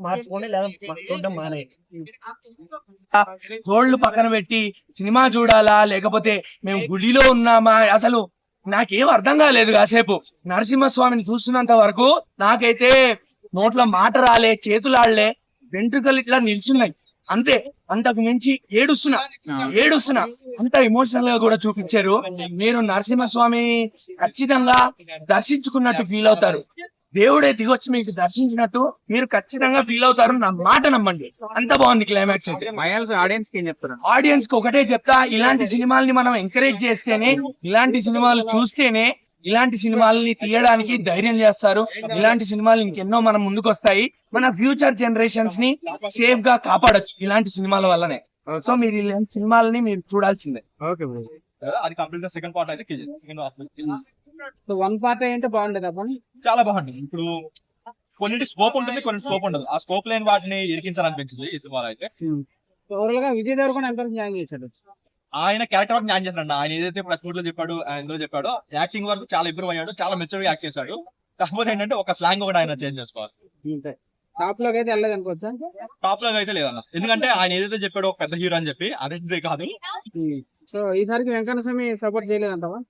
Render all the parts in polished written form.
మార్చుకోండి లేదా చూడడం మానేయండి. గోల్డ్ పక్కన పెట్టి సినిమా చూడాలా లేకపోతే మేము గుడిలో ఉన్నామా అసలు నాకేం అర్థం కాలేదు. కాసేపు నరసింహస్వామిని చూస్తున్నంత వరకు నాకైతే నోట్లో మాట రాలే, చేతులు ఆడలే, వెంట్రుకలు ఇట్లా నిల్చున్నాయి అంతే. అంతకు మించి ఏడుస్తున్నా అంత ఎమోషనల్ గా కూడా చూపించారు. మీరు నరసింహస్వామి ఖచ్చితంగా దర్శించుకున్నట్టు ఫీల్ అవుతారు. దేవుడే దిగొచ్చి మీకు దర్శించినట్టు మీరు ఖచ్చితంగా ఫీల్ అవుతారు. నా మాట నమ్మండి, అంత బాగుంది క్లైమాక్స్ అయితే. ఆడియన్స్ కి ఏం చెప్తారు? ఆడియన్స్ కి ఒకటే చెప్తా, ఇలాంటి సినిమాల్ని మనం ఎంకరేజ్ చేస్తేనే, ఇలాంటి సినిమాలు చూస్తేనే ఇలాంటి సినిమాలని తీయడానికి ధైర్యం చేస్తారు. ఇలాంటి సినిమాలు ఇంకెన్నో మనం ముందుకు వస్తాయి. మన ఫ్యూచర్ జనరేషన్స్ ని సేఫ్ గా కాపాడొచ్చు ఇలాంటి సినిమాల వల్లనే. సో మీరు ఇలాంటి సినిమాలని మీరు చూడాల్సిందే. అది కంప్లీట్ గా సెకండ్ పార్ట్ అయితే వన్ పార్ట్ ఏంటో బాగుండేది అబ్బా, చాలా బాగుంటుంది. ఇప్పుడు కొన్నింటి స్కోప్ ఉంటుంది, కొన్ని స్కోప్ ఉండదు. ఆ స్కోప్ లేని వాటిని ఇరికించాలనిపించింది ఈ సినిమాలో అయితే. ఓవరాల్ గా విజయ్ దేవరకొండ ఎంత న్యాయం చేశాడు. ఆయన క్యారెక్టర్ వరకు న్యాయం చేశాడు. ఆయన ఏదైతే ప్రెస్ మీట్ లో చెప్పాడు, ఇందులో చెప్పాడో యాక్టింగ్ వరకు చాలా ఇంప్రూవ్ అయ్యాడు, చాలా మెచ్యూర్ గా యాక్ట్ చేశాడు. కాకపోతే ఏంటంటే ఒక స్లాంగ్ కూడా ఆయన చేంజ్ చేసుకోవాలి. టాప్ లోకి అయితే వెళ్ళలేదు అనుకోవచ్చా? టాప్ లో అయితే లేదన్న, ఎందుకంటే ఆయన ఏదైతే చెప్పాడో ఒక పెద్ద హీరో అని చెప్పి అదే కాదు. సో ఈసారికి వెంకన్న స్వామి సపోర్ట్ చేయలేదంటావా?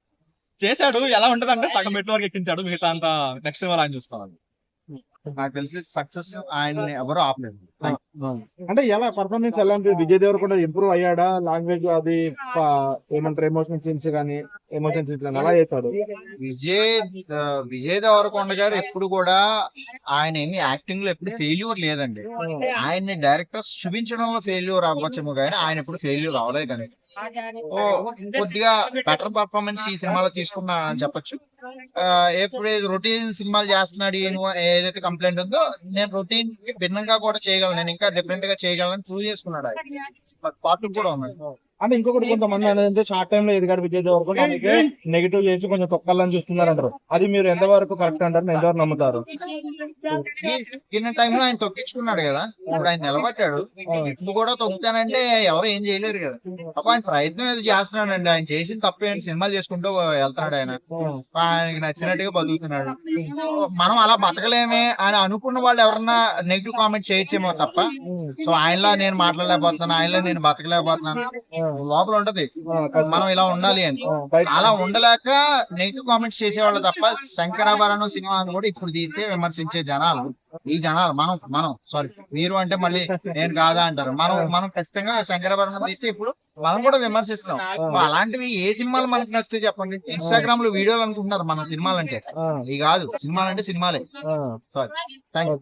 చేశాడు, ఎలా ఉంటది అంటే సగం మెట్ల వరకు ఎక్కించాడు, మిగతా అంతా నెక్స్ట్ సినిమా ఆయన చూసుకోవాలి. నాకు తెలిసి సక్సెస్ ఆయన ఎవరు ఆపలేదు. అంటే ఎలా పర్ఫార్మెన్స్ ఎలా ఉంటుంది? విజయ్ దేవరకొండ ఇంప్రూవ్ అయ్యాడా? లాంగ్వేజ్ అది ఏమంటారు, ఎమోషనల్ సీన్స్ కానీ ఎమోషనల్ సీన్స్ కానీ ఎలా చేశాడు? విజయ్ దేవరకొండ గారు ఎప్పుడు కూడా ఆయన ఏమి యాక్టింగ్ లో ఎప్పుడు ఫెయిల్యూర్ లేదండి. ఆయన్ని డైరెక్టర్స్ చూపించడంలో ఫెయిల్యూర్ అవ్వచ్చేమో కానీ ఆయన ఎప్పుడు ఫెయిల్యూర్ అవ్వలేదు. కానీ కొద్దిగా బెటర్ పర్ఫార్మెన్స్ ఈ సినిమాలో తీసుకున్నా అని చెప్పొచ్చు. ఎప్పుడు రొటీన్ సినిమాలు చేస్తున్నాడు ఏదైతే కంప్లైంట్ ఉందో, నేను రొటీన్ భిన్నంగా కూడా చేయగలను, నేను ఇంకా డిఫరెంట్ గా చేయగలను ప్రూవ్ చేసుకున్నాడు. పార్ట్ కూడా ఉన్నాడు. అంటే ఇంకొకటి కొంతమంది అనేది షార్ట్ టైమ్ లో ఎదిగాడు విజయ్ దేవరకొండ, అందుకే నెగిటివ్ చేసి కొంచెం తొక్కాలని చూస్తున్నారు అంటారు. అది మీరు ఎంతవరకు కరెక్ట్ అంటారు, ఎంతవరకు నమ్ముతారు? తిన్న టైంలో ఆయన తొక్కించుకున్నాడు కదా, ఇప్పుడు ఆయన నిలబడ్డాడు. ఇప్పుడు కూడా తొక్కుతానంటే ఎవరు ఏం చేయలేరు కదా. అప్పుడు ఆయన ప్రయత్నం ఏదో చేస్తున్నాడండి. ఆయన చేసిన తప్ప ఏంటి, సినిమాలు చేసుకుంటూ వెళ్తున్నాడు. ఆయనకి నచ్చినట్టుగా బతుకుతున్నాడు. మనం అలా బతకలేమే అని అనుకున్న వాళ్ళు ఎవరన్నా నెగిటివ్ కామెంట్ చేయొచ్చేమో తప్ప, సో ఆయనలా నేను మాట్లాడలేకపోతున్నాను, ఆయనలా నేను బతకలేకపోతున్నాను లోపల ఉంటది, మనం ఇలా ఉండాలి అని. అలా ఉండలేక నెగిటివ్ కామెంట్స్ చేసేవాళ్ళు తప్ప శంకరాభరణం సినిమా అని కూడా ఇప్పుడు తీస్తే విమర్శించే జనాలు ఈ జనాలు మనం సారీ మీరు అంటే మళ్ళీ నేను కాదా అంటారు. మనం ఖచ్చితంగా శంకరాభరణం తీస్తే ఇప్పుడు మనం కూడా విమర్శిస్తాం. అలాంటివి ఏ సినిమాలు మనకు నచ్చితే చెప్పండి. ఇన్స్టాగ్రామ్ లో వీడియోలు అనుకుంటున్నారు మనం సినిమాలు అంటే, ఇది కాదు. సినిమాలు అంటే సినిమాలే. Sorry, thank you.